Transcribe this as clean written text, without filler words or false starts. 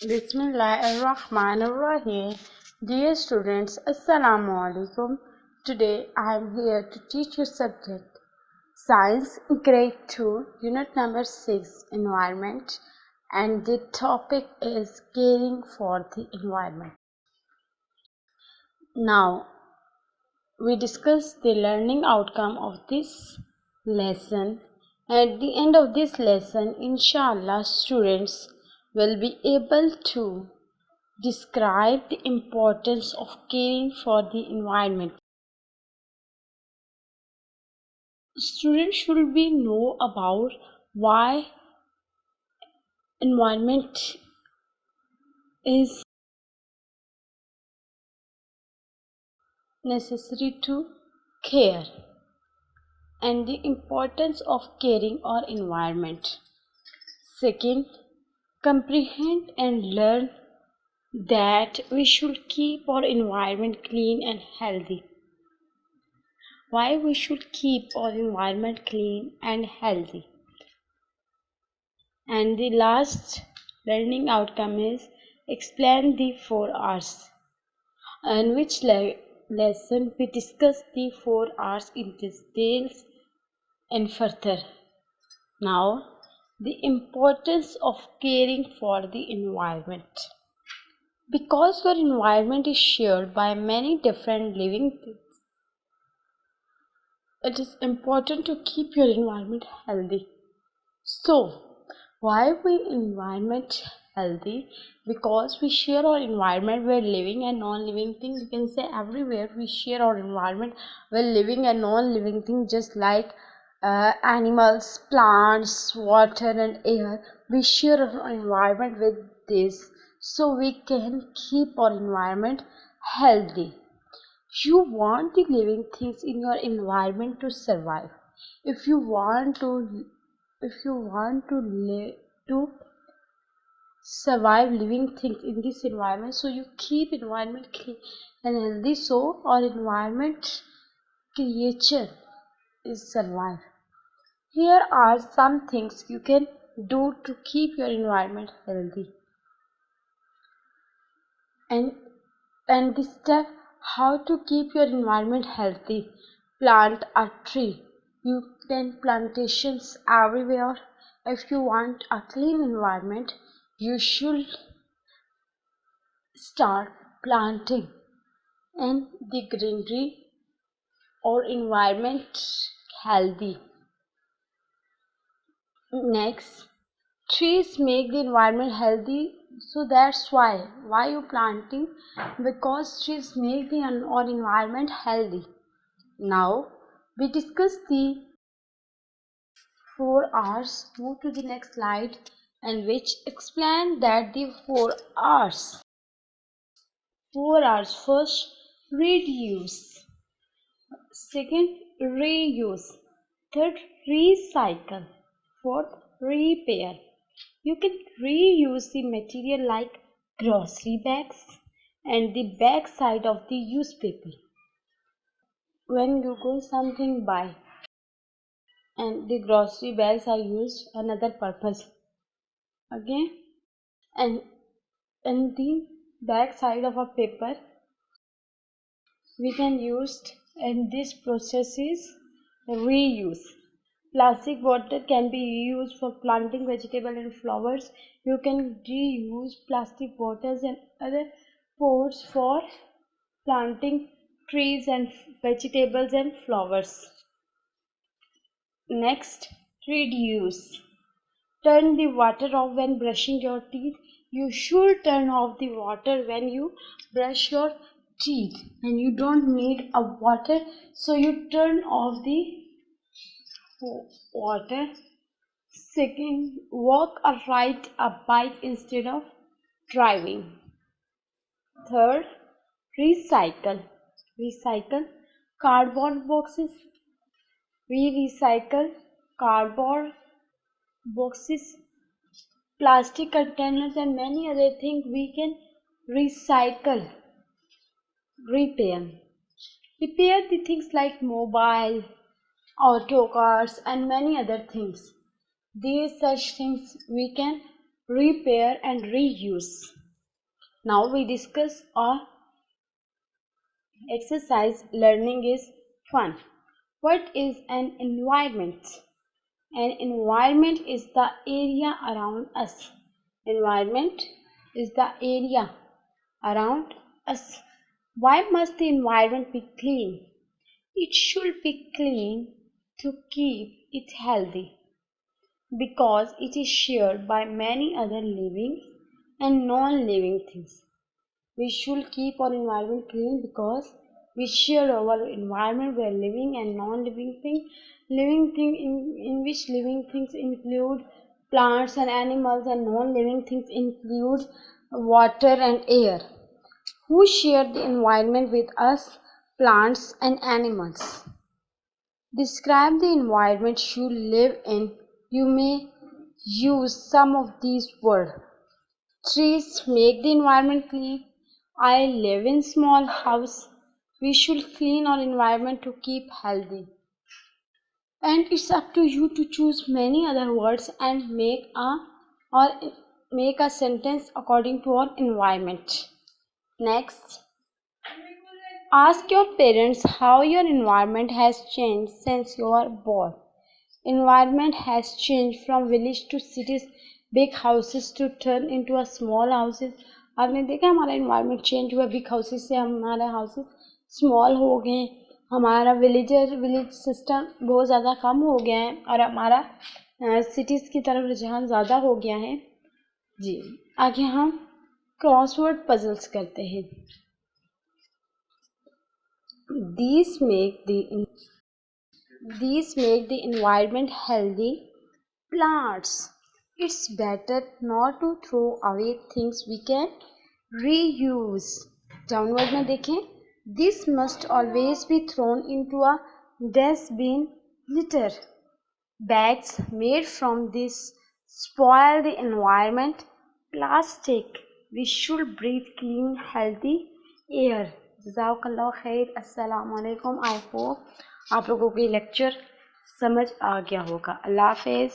Bismillahirrahmanirrahim. Dear students, Assalamu alaikum. Today I am here to teach you subject Science Grade 2, Unit number 6, Environment, and the topic is caring for the environment. Now we discuss the learning outcome of this lesson. At the end of this lesson, inshallah, students will be able to describe the importance of caring for the environment. Students should be know about why environment is necessary to care and the importance of caring our environment. Second, comprehend and learn that we should keep our environment clean and healthy. Why we should keep our environment clean and healthy. And the last learning outcome is explain the 4 R's, in which lesson we discuss the 4 R's in details and further. Now, the importance of caring for the environment. Because your environment is shared by many different living things, it is important to keep your environment healthy. So, why we environment healthy? Because we share our environment with living and non-living things. You can say everywhere we share our environment with living and non-living things, just like animals, plants, water and air. We share our environment with this, so we can keep our environment healthy. You want the living things in your environment to survive. If you want to live to survive living things in this environment, so you keep environment clean and healthy, so our environment creature is survive. Here are some things you can do to keep your environment healthy, and the step how to keep your environment healthy. Plant a tree. You can plantations everywhere. If you want a clean environment, you should start planting and the greenery or environment healthy. Next, trees make the environment healthy, so that's why you planting, because trees make the our environment healthy. Now we discuss the 4 R's. Move to the next slide, and which explain that the 4 R's. 4 R's. First, reduce. Second, reuse. Third, recycle. Fourth, repair. You can reuse the material like grocery bags and the back side of the newspaper. When you go something buy, and the grocery bags are used another purpose. Okay, and the back side of a paper we can use, and this process is reuse. Plastic bottle can be used for planting vegetable and flowers. You can reuse plastic bottles and other pots for planting trees and vegetables and flowers. Next, reduce. Turn the water off when brushing your teeth. You should turn off the water when you brush your teeth, and you don't need a water, so you turn off the water. Second, walk or ride a bike instead of driving. Third, recycle. Recycle cardboard boxes. We recycle cardboard boxes, plastic containers and many other things we can recycle. Repair. Repair the things like mobile, auto cars and many other things. These such things we can repair and reuse. Now we discuss our exercise. Learning is fun. What is an environment? An environment is the area around us. Environment is the area around us. Why must the environment be clean? It should be clean to keep it healthy because it is shared by many other living and non-living things. We should keep our environment clean because we share our environment with living and non-living things. Living thing in which living things include plants and animals, and non-living things include water and air. Who share the environment with us? Plants and animals. Describe the environment you live in. You may use some of these words. Trees make the environment clean. I live in small house. We should clean our environment to keep healthy. And it's up to you to choose many other words and make a sentence according to our environment. Next, ask your parents how your environment has changed since you are born. Environment has changed from village to cities, big houses to turn into a small houses. आपने देखा हमारा environment change हुआ, big houses से हमारे houses small हो गए, हमारा village system बहुत ज़्यादा कम हो गया है और हमारा cities की तरफ रुझान ज़्यादा हो गया है जी। आगे हम क्रॉसवर्ड पजल्स करते हैं। These make the environment healthy. Plants. It's better not to throw away things we can reuse. Downward में देखें. This must always be thrown into a dustbin. Litter. Bags made from this spoil the environment. Plastic. We should breathe clean, healthy air. जज़ाकल्लाह खैर। अस्सलाम वालेकुम। I hope आप लोगों को ये लेक्चर समझ आ गया होगा। अल्लाह हाफ़िज़।